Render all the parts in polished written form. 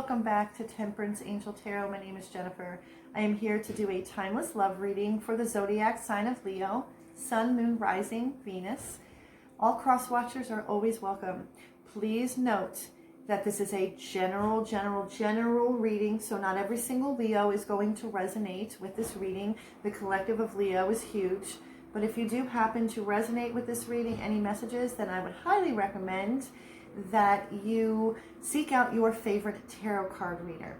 welcome back to Temperance Angel Tarot. My name is Jennifer. I am here to do a timeless love reading for the zodiac sign of Leo, Sun, Moon, Rising, Venus. All cross watchers are always welcome. Please note that this is a general reading, so not every single Leo is going to resonate with this reading. The collective of Leo is huge, but if you do happen to resonate with this reading, any messages, then I would highly recommend that you seek out your favorite tarot card reader.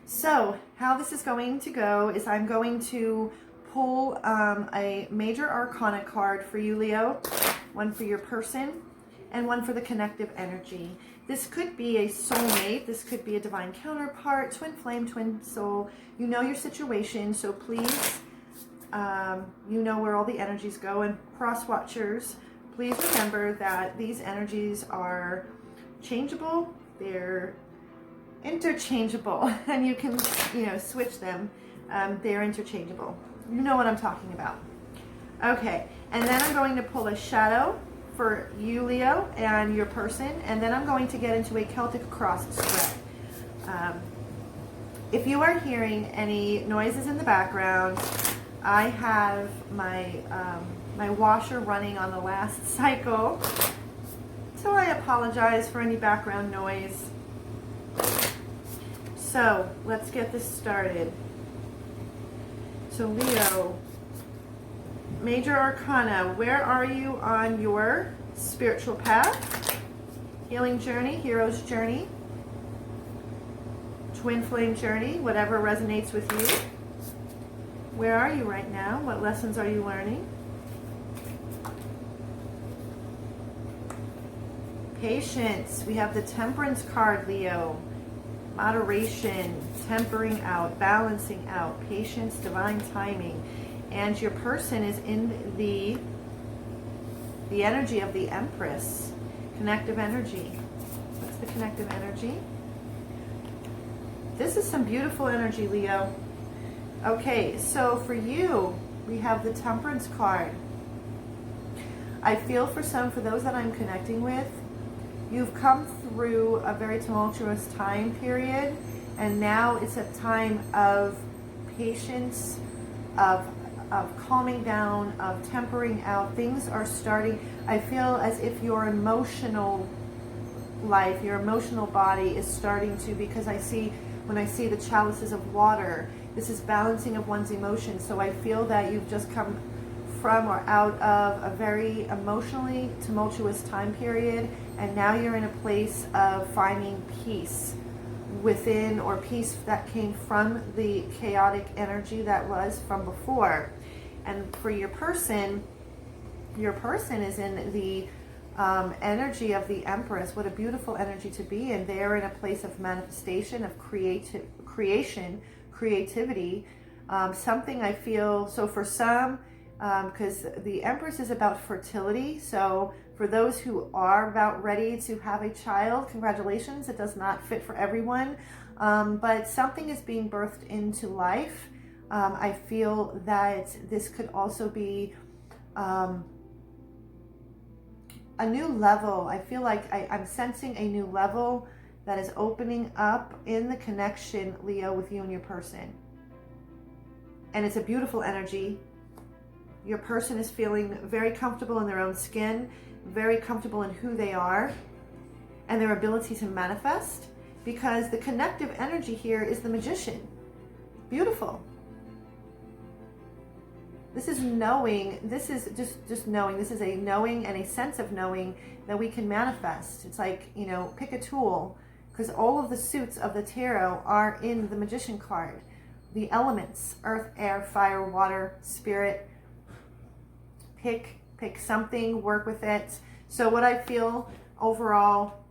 So how this is going to go is I'm going to pull a major arcana card for you, Leo, one for your person and one for the connective energy. This could be a soulmate, this could be a divine counterpart, twin flame, twin soul. You know your situation, so please, you know where all the energies go. And cross watchers, please remember that these energies are changeable, they're interchangeable, and you can, switch them. They're interchangeable. You know what I'm talking about. Okay, and then I'm going to pull a shadow for you, Leo, and your person, and then I'm going to get into a Celtic Cross spread. If you are hearing any noises in the background, I have my my washer running on the last cycle, so I apologize for any background noise. So let's get this started. So Leo, major arcana, where are you on your spiritual path? Healing journey, hero's journey, twin flame journey, whatever resonates with you. Where are you right now? What lessons are you learning? Patience. We have the Temperance card, Leo. Moderation, tempering out, balancing out, patience, divine timing. And your person is in the energy of the Empress. Connective energy. What's the connective energy? This is some beautiful energy, Leo. Okay, so for you, we have the Temperance card. I feel for those that I'm connecting with, you've come through a very tumultuous time period, and now it's a time of patience, of calming down, of tempering out. Things are starting, I feel as if your emotional life, your emotional body is starting to, because when I see the chalices of water, this is balancing of one's emotions. So I feel that you've just come from or out of a very emotionally tumultuous time period, and now you're in a place of finding peace within, or peace that came from the chaotic energy that was from before. And for your person is in the energy of the Empress. What a beautiful energy to be in. They're in a place of manifestation, of creation, creativity. Something I feel, so for some, because the Empress is about fertility, so for those who are about ready to have a child, congratulations. It does not fit for everyone, but something is being birthed into life. I feel that this could also be a new level. I feel like I'm sensing a new level that is opening up in the connection, Leo, with you and your person. And it's a beautiful energy. Your person is feeling very comfortable in their own skin, very comfortable in who they are and their ability to manifest, because the connective energy here is the Magician. Beautiful. This is knowing, this is just knowing. This is a knowing and a sense of knowing that we can manifest. It's like, pick a tool, because all of the suits of the tarot are in the Magician card. The elements, earth, air, fire, water, spirit. Pick something, work with it. So what I feel overall,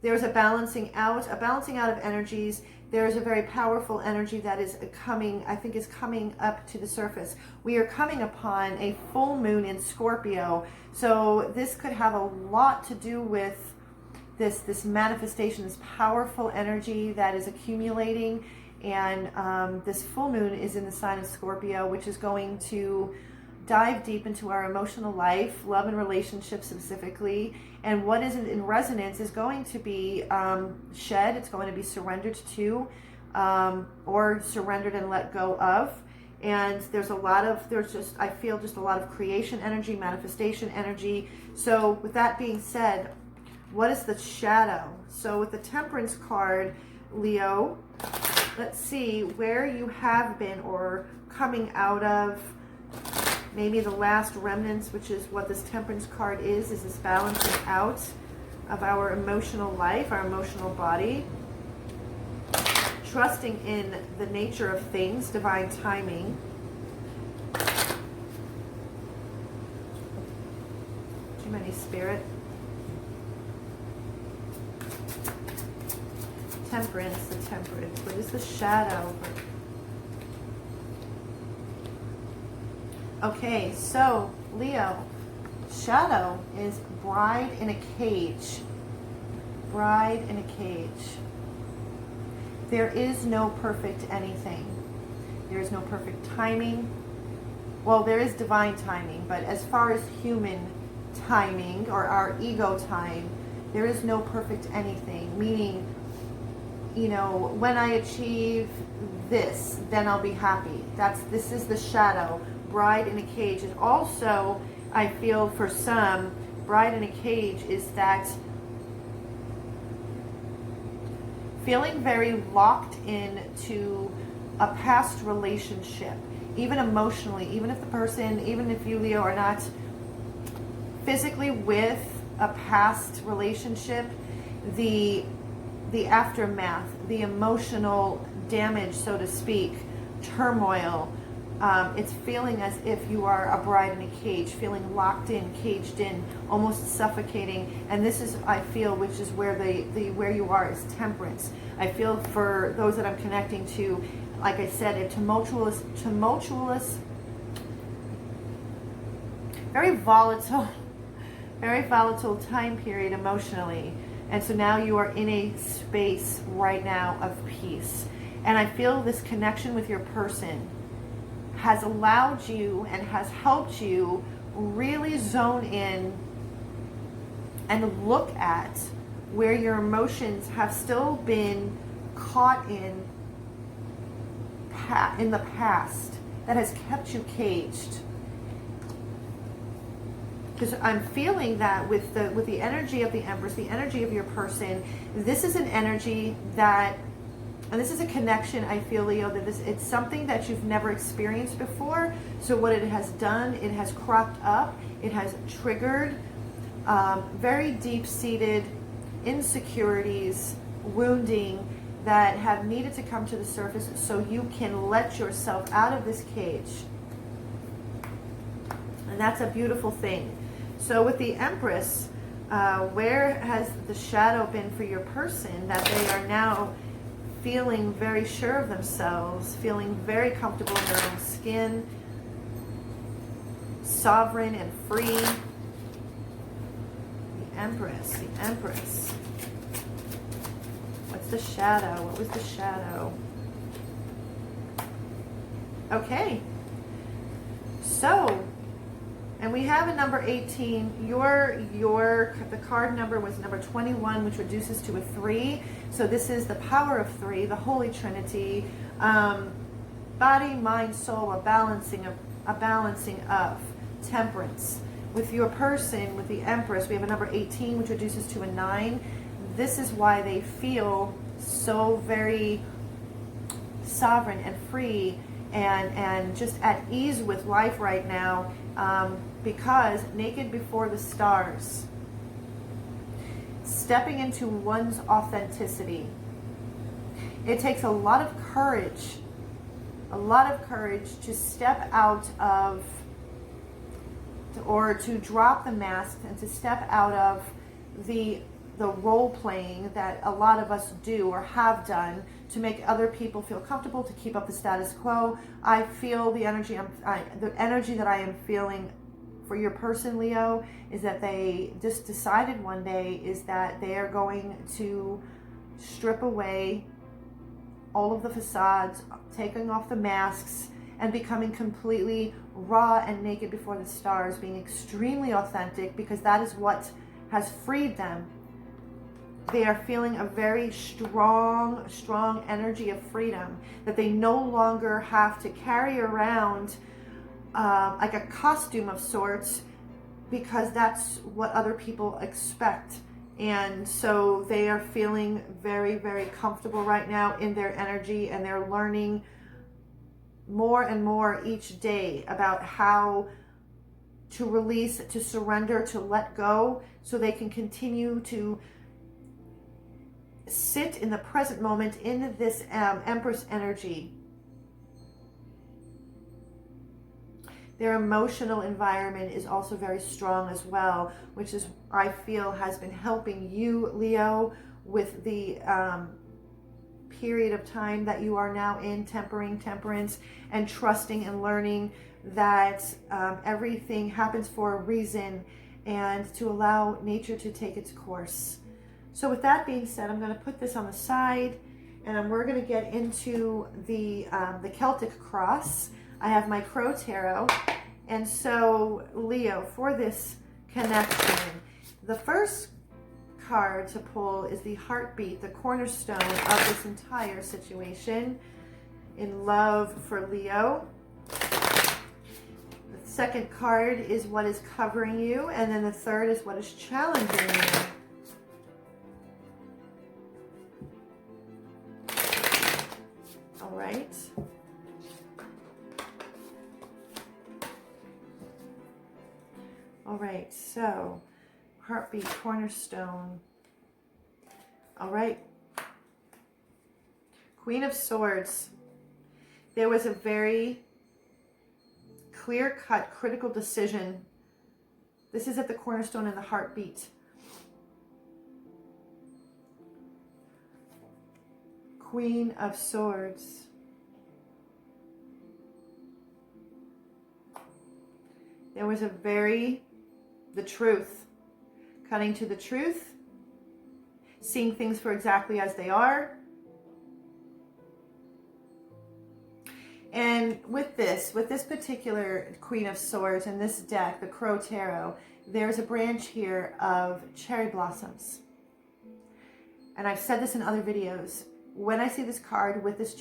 there's a balancing out of energies. There's a very powerful energy that is coming, I think is coming up to the surface. We are coming upon a full moon in Scorpio. So this could have a lot to do with this manifestation, this powerful energy that is accumulating. And this full moon is in the sign of Scorpio, which is going to dive deep into our emotional life, love and relationships specifically, and what isn't in resonance is going to be shed. It's going to be surrendered to, or surrendered and let go of. And there's a lot of, I feel just a lot of creation energy, manifestation energy. So with that being said, what is the shadow? So with the Temperance card, Leo, let's see where you have been or coming out of. Maybe the last remnants, which is what this Temperance card is this balancing out of our emotional life, our emotional body. Trusting in the nature of things, divine timing. Too many, Spirit. Temperance, the Temperance. What is the shadow? Okay, so Leo, shadow is bride in a cage. Bride in a cage. There is no perfect anything. There is no perfect timing. Well, there is divine timing, but as far as human timing or our ego time, there is no perfect anything. Meaning, you know, when I achieve this, then I'll be happy. This is the shadow. Bride in a cage. And also, I feel for some, bride in a cage is that feeling very locked into a past relationship, even emotionally, even if the person, even if you, Leo, are not physically with a past relationship, the aftermath, the emotional damage, so to speak, turmoil, it's feeling as if you are a bride in a cage, feeling locked in, caged in, almost suffocating. And this is, I feel, which is where where you are is Temperance. I feel for those that I'm connecting to, like I said, a tumultuous, very volatile time period emotionally. And so now you are in a space right now of peace. And I feel this connection with your person has allowed you and has helped you really zone in and look at where your emotions have still been caught in the past that has kept you caged. Because I'm feeling that with the energy of the Empress, the energy of your person, this is an energy that, and this is a connection, I feel, Leo, that it's something that you've never experienced before. So what it has done, it has cropped up, it has triggered very deep-seated insecurities, wounding that have needed to come to the surface so you can let yourself out of this cage. And that's a beautiful thing. So with the Empress, where has the shadow been for your person that they are now feeling very sure of themselves, feeling very comfortable in their own skin, sovereign and free? The Empress, the Empress. What's the shadow? What was the shadow? Okay. So, and we have a number 18. The card number was number 21, which reduces to a 3. So this is the power of 3, the Holy Trinity, body, mind, soul, a balancing of Temperance. With your person, with the Empress, we have a number 18, which reduces to a 9. This is why they feel so very sovereign and free and just at ease with life right now, because naked before the stars, stepping into one's authenticity. It takes a lot of courage to step out of, or to drop the mask and to step out of the role playing that a lot of us do or have done to make other people feel comfortable, to keep up the status quo. I feel the energy that I am feeling for your person, Leo, is that they just decided one day is that they are going to strip away all of the facades, taking off the masks, and becoming completely raw and naked before the stars, being extremely authentic, because that is what has freed them. They are feeling a very strong energy of freedom, that they no longer have to carry around like a costume of sorts, because that's what other people expect. And so they are feeling very, very comfortable right now in their energy, and they're learning more and more each day about how to release, to surrender, to let go, so they can continue to sit in the present moment in this Empress energy. Their emotional environment is also very strong as well, which is, I feel, has been helping you, Leo, with the period of time that you are now in, temperance, and trusting and learning that everything happens for a reason, and to allow nature to take its course. So with that being said, I'm going to put this on the side, and we're going to get into the Celtic Cross. I have my Crow Tarot, and so Leo, for this connection, the first card to pull is the heartbeat, the cornerstone of this entire situation in love for Leo. The second card is what is covering you, and then the third is what is challenging you. All right. All right, so heartbeat, cornerstone. All right. Queen of Swords. There was a very clear-cut, critical decision. This is at the cornerstone and the heartbeat. Queen of Swords. There was the truth. Cutting to the truth. Seeing things for exactly as they are. And with this particular Queen of Swords and this deck, the Crow Tarot, there's a branch here of cherry blossoms. And I've said this in other videos. When I see this card with these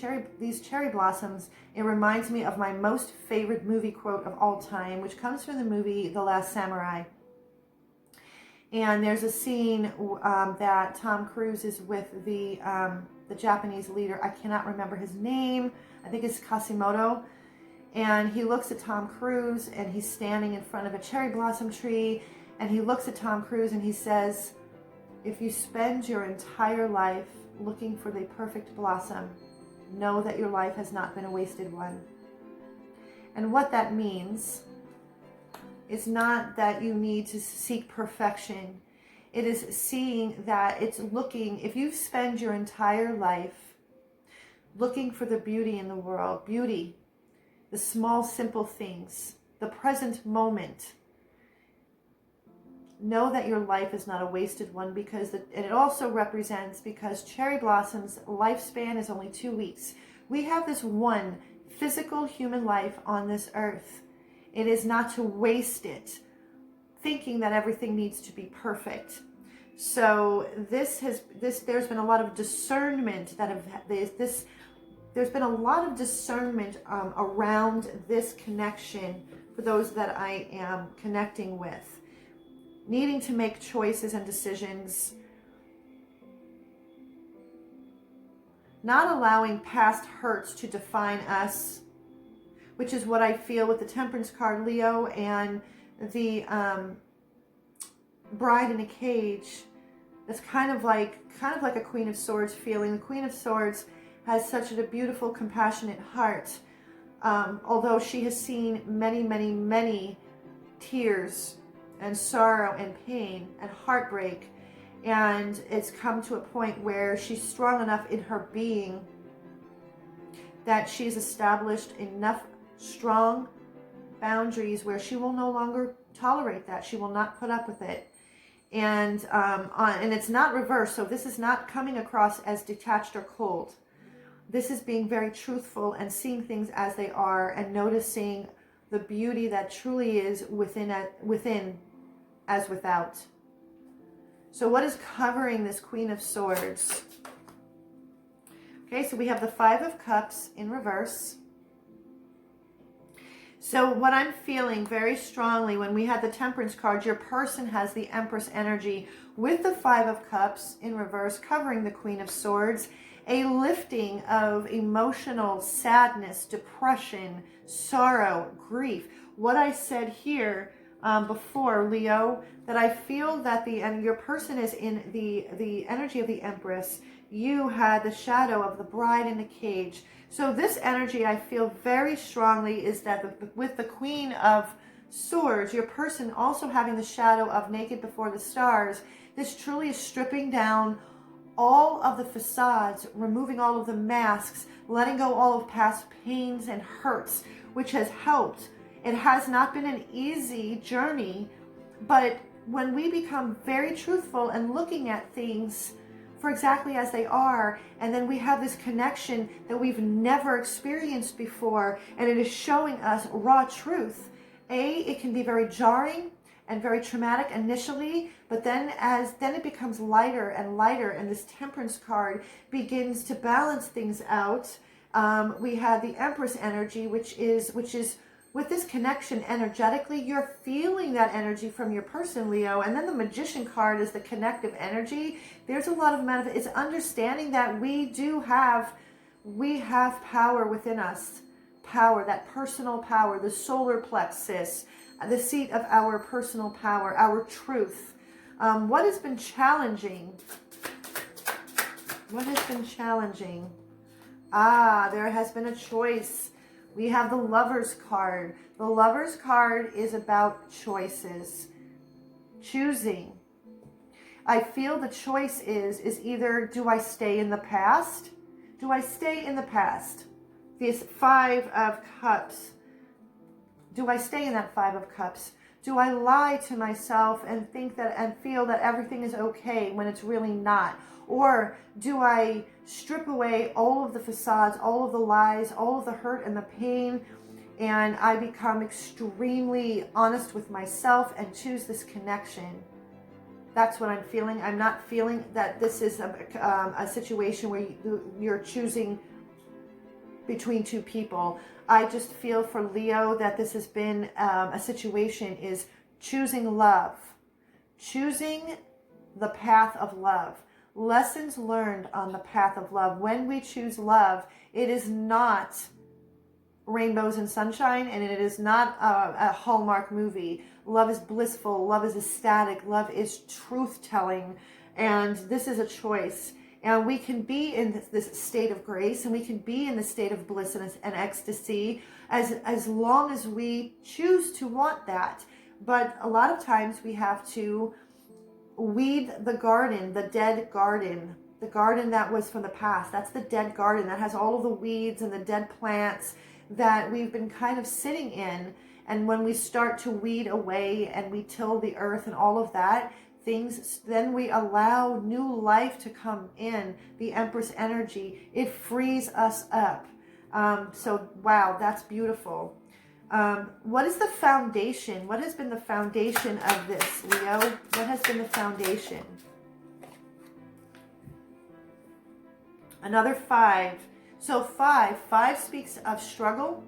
cherry blossoms, it reminds me of my most favorite movie quote of all time, which comes from the movie The Last Samurai. And there's a scene that Tom Cruise is with the Japanese leader. I cannot remember his name. I think it's Kasimoto. And he looks at Tom Cruise, and he's standing in front of a cherry blossom tree. And he looks at Tom Cruise and he says, "If you spend your entire life looking for the perfect blossom, know that your life has not been a wasted one." And what that means is not that you need to seek perfection. It is seeing that it's looking, if you spend your entire life looking for the beauty in the world, beauty, the small, simple things, the present moment, know that your life is not a wasted one, because and it also represents, because cherry blossoms lifespan is only 2 weeks. We have this one physical human life on this earth. It is not to waste it thinking that everything needs to be perfect. So there's been a lot of discernment there's been a lot of discernment around this connection for those that I am connecting with. Needing to make choices and decisions. Not allowing past hurts to define us, which is what I feel with the Temperance card, Leo, and the Bride in a Cage. It's kind of like a Queen of Swords feeling. The Queen of Swords has such a beautiful, compassionate heart. Although she has seen many, many, many tears and sorrow and pain and heartbreak, and it's come to a point where she's strong enough in her being that she's established enough strong boundaries where she will no longer tolerate that. She will not put up with it. And and it's not reversed, so this is not coming across as detached or cold. this is being very truthful and seeing things as they are and noticing the beauty that truly is within as without. So what is covering this Queen of Swords? Okay, so we have the Five of Cups in reverse. So what I'm feeling very strongly when we had the Temperance card, your person has the Empress energy with the Five of Cups in reverse covering the Queen of Swords, a lifting of emotional sadness, depression, sorrow, grief. What I said here before, Leo, that I feel that your person is in the energy of the Empress. You had the shadow of the bride in a cage. So this energy I feel very strongly is that with the Queen of Swords, your person also having the shadow of naked before the stars, this truly is stripping down all of the facades, removing all of the masks, letting go all of past pains and hurts, which has helped. It has not been an easy journey, but when we become very truthful and looking at things for exactly as they are, and then we have this connection that we've never experienced before, and it is showing us raw truth. It can be very jarring and very traumatic initially, but then it becomes lighter and lighter, and this Temperance card begins to balance things out. We have the Empress energy, which is with this connection energetically, you're feeling that energy from your person, Leo. And then the Magician card is the connective energy. There's a lot of it's understanding that we have power within us. Power, that personal power, the solar plexus, the seat of our personal power, our truth. What has been challenging? What has been challenging? There has been a choice. We have the Lover's card. The Lover's card is about choices. Choosing. I feel the choice is either, do I stay in the past? Do I stay in the past? This Five of Cups. Do I stay in that Five of Cups? Do I lie to myself and think that and feel that everything is okay when it's really not? Or do I strip away all of the facades, all of the lies, all of the hurt and the pain, and I become extremely honest with myself and choose this connection? That's what I'm feeling. I'm not feeling that this is a situation where you're choosing between two people. I just feel for Leo that this has been a situation is choosing love, choosing the path of love. Lessons learned on the path of love. When we choose love, it is not rainbows and sunshine, and it is not a Hallmark movie. Love is blissful. Love is ecstatic. Love is truth-telling, and this is a choice. And we can be in this state of grace, and we can be in the state of bliss and ecstasy as long as we choose to want that. But a lot of times we have to weed the garden, the dead garden, the garden that was from the past. That's the dead garden that has all of the weeds and the dead plants that we've been kind of sitting in. And when we start to weed away and we till the earth and all of that, then we allow new life to come in, the Empress energy. It frees us up. So, wow, that's beautiful. What is the foundation? What has been the foundation of this, Leo? What has been the foundation? Another five. So five speaks of struggle,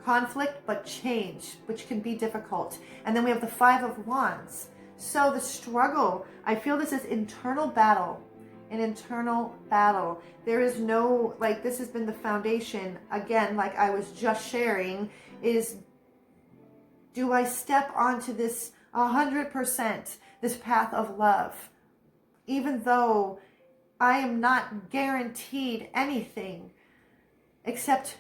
conflict, but change, which can be difficult. And then we have the Five of Wands. So the struggle, I feel this is internal battle, an internal battle. There is no, this has been the foundation. Again, like I was just sharing, is do I step onto this 100%, this path of love, even though I am not guaranteed anything except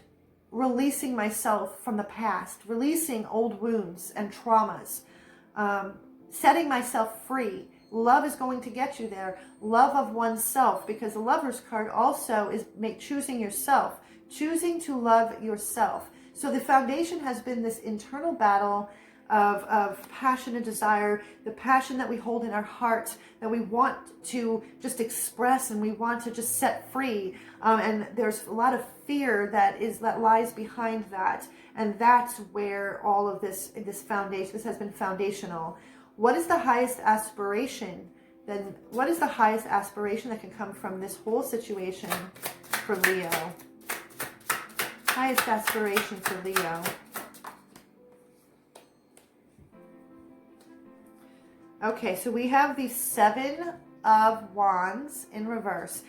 releasing myself from the past, releasing old wounds and traumas, setting myself free. Love is going to get you there. Love of oneself, because the Lover's card also is choosing yourself, choosing to love yourself. So the foundation has been this internal battle of passion and desire, the passion that we hold in our heart, that we want to just express and we want to just set free. And there's a lot of fear that lies behind that. And that's where all of this foundation, this has been foundational. What is the highest aspiration? Then what is the highest aspiration that can come from this whole situation for Leo? Highest aspiration for Leo. Okay, so we have the Seven of Wands in reverse.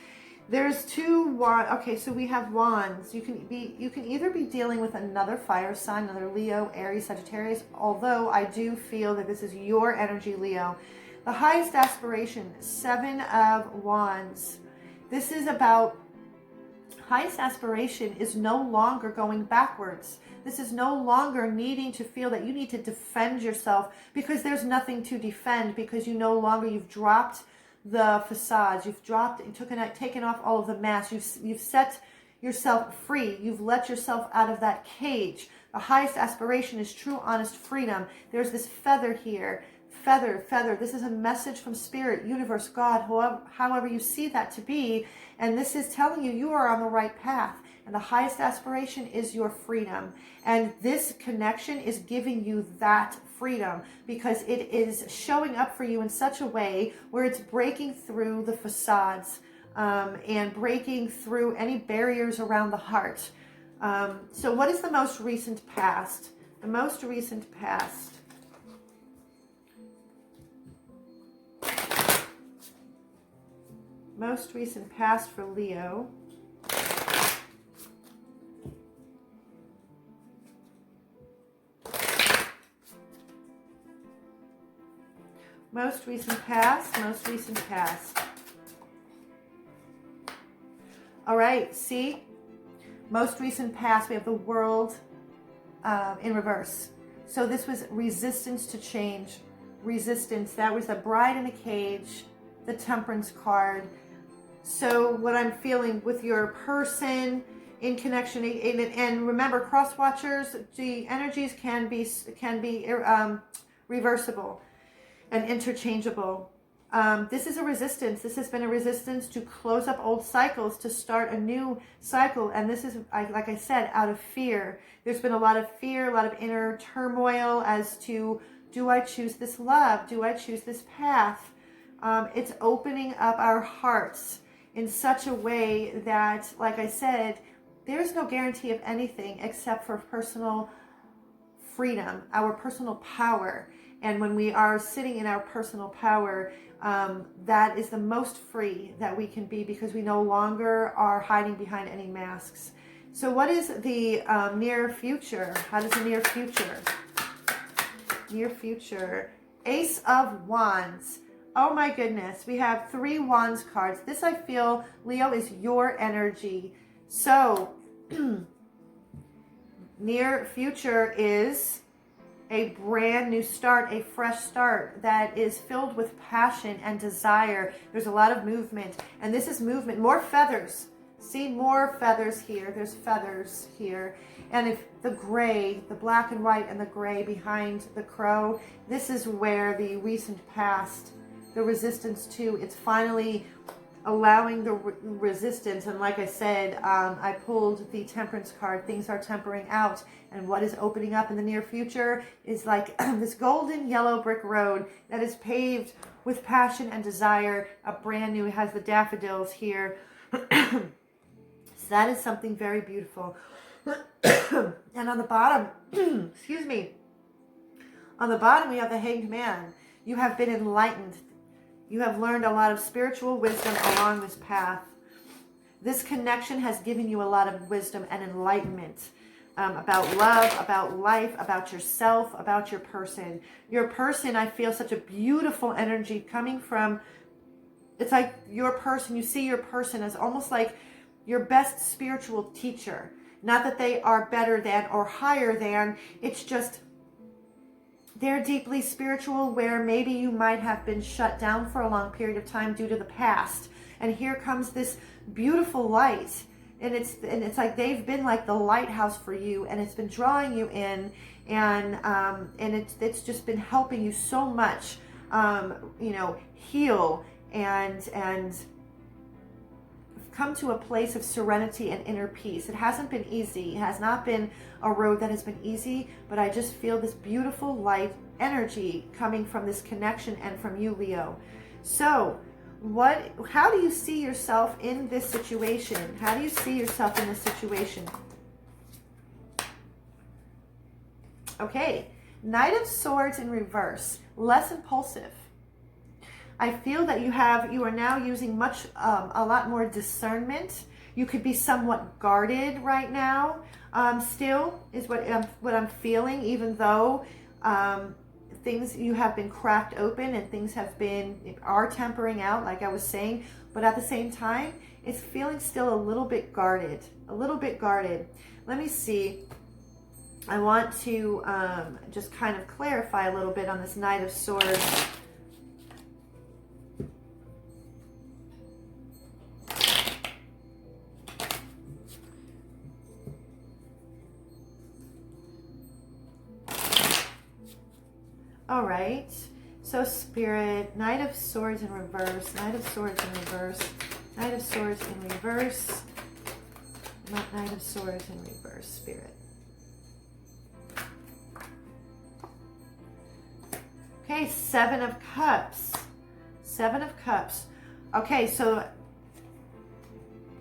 There's two wands. Okay, so we have wands. You can either be dealing with another fire sign, another Leo, Aries, Sagittarius, although I do feel that this is your energy, Leo. The highest aspiration, Seven of Wands. This is about, highest aspiration is no longer going backwards. This is no longer needing to feel that you need to defend yourself, because there's nothing to defend, because you no longer, you've dropped the facades, you've dropped and taken off all of the masks, you've set yourself free, you've let yourself out of that cage. The highest aspiration is true, honest freedom. There's this feather here. Feather. This is a message from Spirit, Universe, God, however you see that to be. And this is telling you you are on the right path. And the highest aspiration is your freedom. And this connection is giving you that freedom, because it is showing up for you in such a way where it's breaking through the facades and breaking through any barriers around the heart. So what is the most recent past? The most recent past. Most recent past for Leo. Most recent past, most recent past. All right, see? Most recent past, we have the World in reverse. So this was resistance to change. Resistance, that was the Bride in a cage, the Temperance card. So what I'm feeling with your person in connection, and remember, cross watchers, the energies can be reversible and interchangeable. This is a resistance. This has been a resistance to close up old cycles, to start a new cycle. And this is, like I said, out of fear. There's been a lot of fear, a lot of inner turmoil as to, do I choose this love? Do I choose this path? It's opening up our hearts in such a way that, like I said, there's no guarantee of anything except for personal freedom, our personal power. And when we are sitting in our personal power, that is the most free that we can be, because we no longer are hiding behind any masks. So what is the near future? How does the near future? Near future. Ace of Wands. Oh my goodness. We have 3 Wands cards. This, I feel, Leo, is your energy. So near future is a brand new start, a fresh start that is filled with passion and desire. There's a lot of movement, and this is movement. More feathers. See, more feathers here. There's feathers here. And if the gray, the black and white and the gray behind the crow, this is where the recent past, the resistance to, it's finally allowing the resistance. And like I said, I pulled the Temperance card. Things are tempering out, and what is opening up in the near future is like this golden yellow brick road that is paved with passion and desire. A brand new, it has the daffodils here. So that is something very beautiful. And on the bottom, excuse me, on the bottom we have the Hanged Man. You have been enlightened. You have learned a lot of spiritual wisdom along this path. This connection has given you a lot of wisdom and enlightenment about love, about life, about yourself, about your person. Your person, I feel such a beautiful energy coming from, it's like your person, you see your person as almost like your best spiritual teacher. Not that they are better than or higher than, it's just they're deeply spiritual, where maybe you might have been shut down for a long period of time due to the past. And here comes this beautiful light. And it's like they've been like the lighthouse for you, and it's been drawing you in, and it's just been helping you so much, heal and come to a place of serenity and inner peace. It hasn't been easy. It has not been a road that has been easy, but I just feel this beautiful light energy coming from this connection and from you, Leo. So how do you see yourself in this situation? How do you see yourself in this situation? Okay, Knight of Swords in reverse, less impulsive. I feel that you are now using a lot more discernment. You could be somewhat guarded right now. Still is what I'm feeling, even though things, you have been cracked open and things are tempering out, like I was saying. But at the same time, it's feeling still a little bit guarded. Let me see. I want to just kind of clarify a little bit on this Knight of Swords. All right, so Spirit, Knight of Swords in reverse, Knight of Swords in reverse, Knight of Swords in reverse, Knight of Swords in reverse, Spirit. Okay, Seven of Cups, Seven of Cups. Okay, so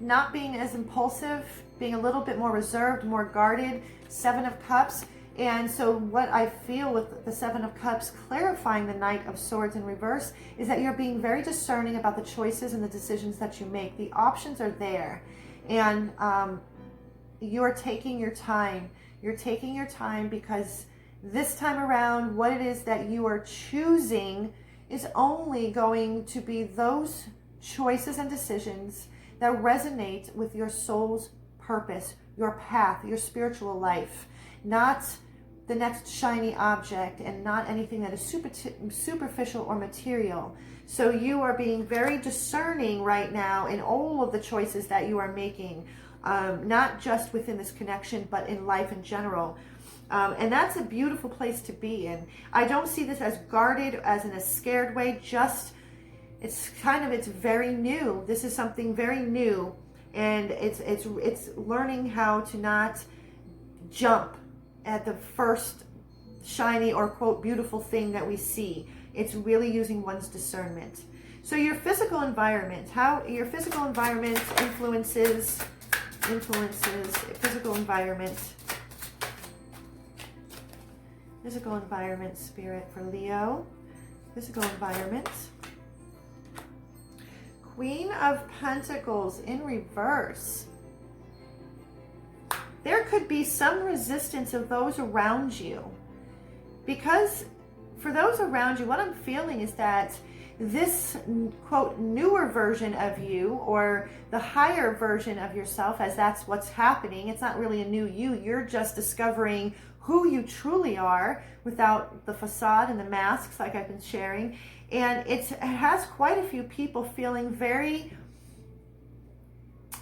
not being as impulsive, being a little bit more reserved, more guarded, Seven of Cups. And so what I feel with the Seven of Cups clarifying the Knight of Swords in reverse is that you're being very discerning about the choices and the decisions that you make. The options are there, and you're taking your time. You're taking your time because this time around, what it is that you are choosing is only going to be those choices and decisions that resonate with your soul's purpose, your path, your spiritual life. Not the next shiny object, and not anything that is superficial or material. So you are being very discerning right now in all of the choices that you are making, not just within this connection, but in life in general. And that's a beautiful place to be in. I don't see this as guarded, as in a scared way, just it's very new. This is something very new, and it's learning how to not jump at the first shiny or quote beautiful thing that we see. It's really using one's discernment. So your physical environment, how your physical environment influences physical environment. Physical environment, Spirit, for Leo. Physical environment. Queen of Pentacles in reverse. There could be some resistance of those around you, because for those around you, what I'm feeling is that this quote newer version of you, or the higher version of yourself, as that's what's happening, it's not really a new you're just discovering who you truly are without the facade and the masks, like I've been sharing. And it has quite a few people feeling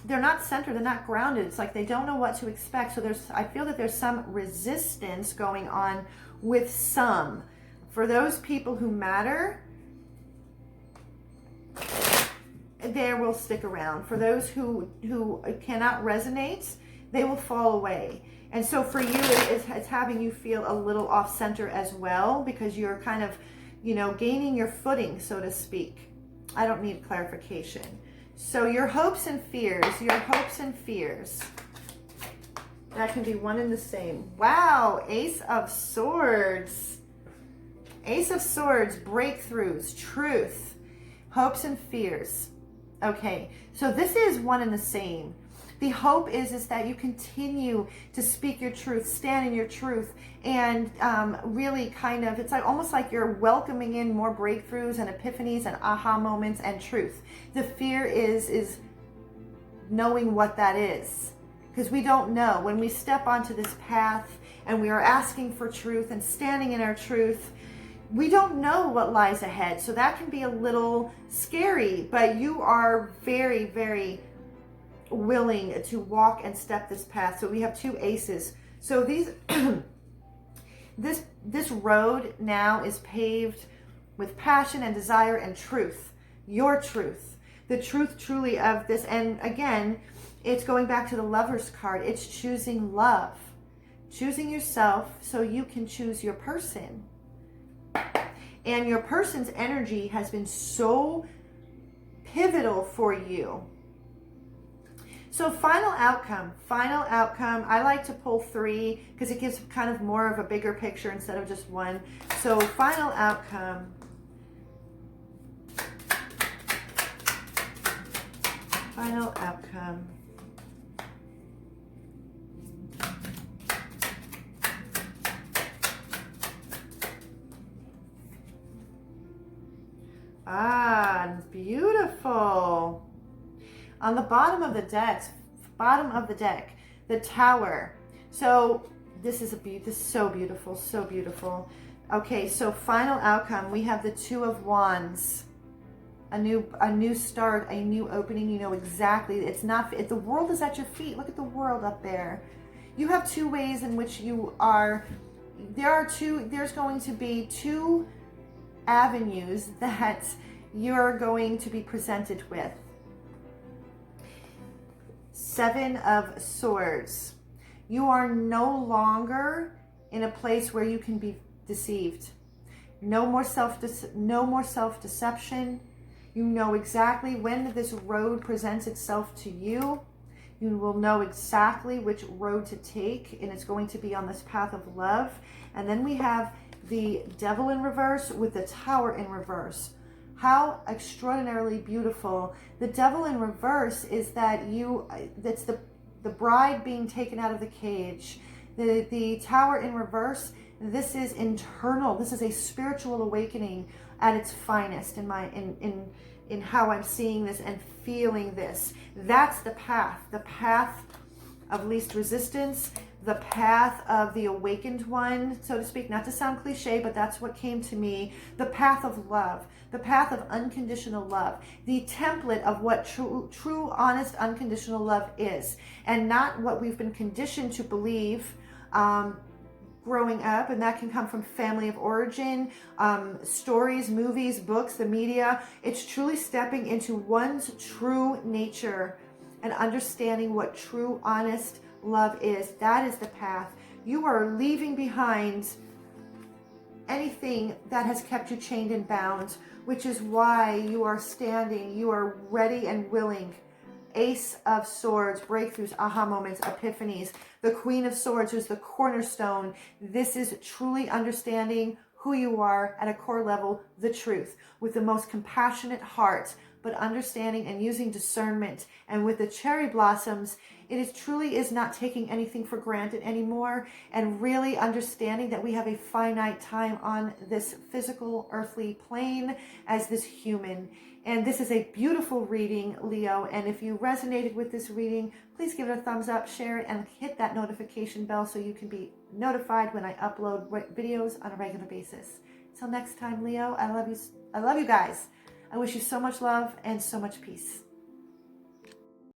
they're not centered, they're not grounded. It's like they don't know what to expect. So I feel that there's some resistance going on with some. For those people who matter, they will stick around. For those who cannot resonate, they will fall away. And so for you, it's having you feel a little off center as well, because you're kind of, gaining your footing, so to speak. I don't need clarification. So your hopes and fears, that can be one and the same. Wow, Ace of Swords. Ace of Swords, breakthroughs, truth, hopes and fears. Okay, so this is one and the same. The hope is that you continue to speak your truth, stand in your truth, and really it's like almost like you're welcoming in more breakthroughs and epiphanies and aha moments and truth. The fear is knowing what that is, because we don't know. When we step onto this path and we are asking for truth and standing in our truth, we don't know what lies ahead. So that can be a little scary, but you are very, very willing to walk and step this path. So we have two aces. So these, this road now is paved with passion and desire and truth, your truth, the truth truly of this. And again, it's going back to the Lover's card. It's choosing love, choosing yourself so you can choose your person. And your person's energy has been so pivotal for you. So final outcome. I like to pull 3 because it gives kind of more of a bigger picture instead of just one. So final outcome. Final outcome. Ah, beautiful. On the bottom of the deck, the Tower. So this is so beautiful, so beautiful. Okay, so final outcome, we have the 2 of Wands. A new start, a new opening. You know exactly. It's not. The world is at your feet. Look at the world up there. You have 2 ways in which you are. There's going to be 2 avenues that you're going to be presented with. 7 of Swords. You are no longer in a place where you can be deceived. No more self-deception. You know exactly when this road presents itself to you. You will know exactly which road to take, and it's going to be on this path of love. And then we have the Devil in reverse with the Tower in reverse. How extraordinarily beautiful. The Devil in reverse is that that's the bride being taken out of the cage. The Tower in reverse, this is internal. This is a spiritual awakening at its finest in how I'm seeing this and feeling this. That's the path of least resistance, the path of the awakened one, so to speak, not to sound cliche, but that's what came to me. The path of love, the path of unconditional love, the template of what true, honest, unconditional love is, and not what we've been conditioned to believe growing up. And that can come from family of origin, stories, movies, books, the media. It's truly stepping into one's true nature and understanding what true, honest love is. That is the path. You are leaving behind anything that has kept you chained and bound, which is why you are standing. You are ready and willing. Ace of Swords, breakthroughs, aha moments, epiphanies. The Queen of Swords is the cornerstone. This is truly understanding who you are at a core level, the truth, with the most compassionate heart, but understanding and using discernment. And with the cherry blossoms, it truly is not taking anything for granted anymore, and really understanding that we have a finite time on this physical earthly plane as this human. And this is a beautiful reading, Leo. And if you resonated with this reading, please give it a thumbs up, share it, and hit that notification bell so you can be notified when I upload videos on a regular basis. Till next time, Leo, I love you guys. I wish you so much love and so much peace.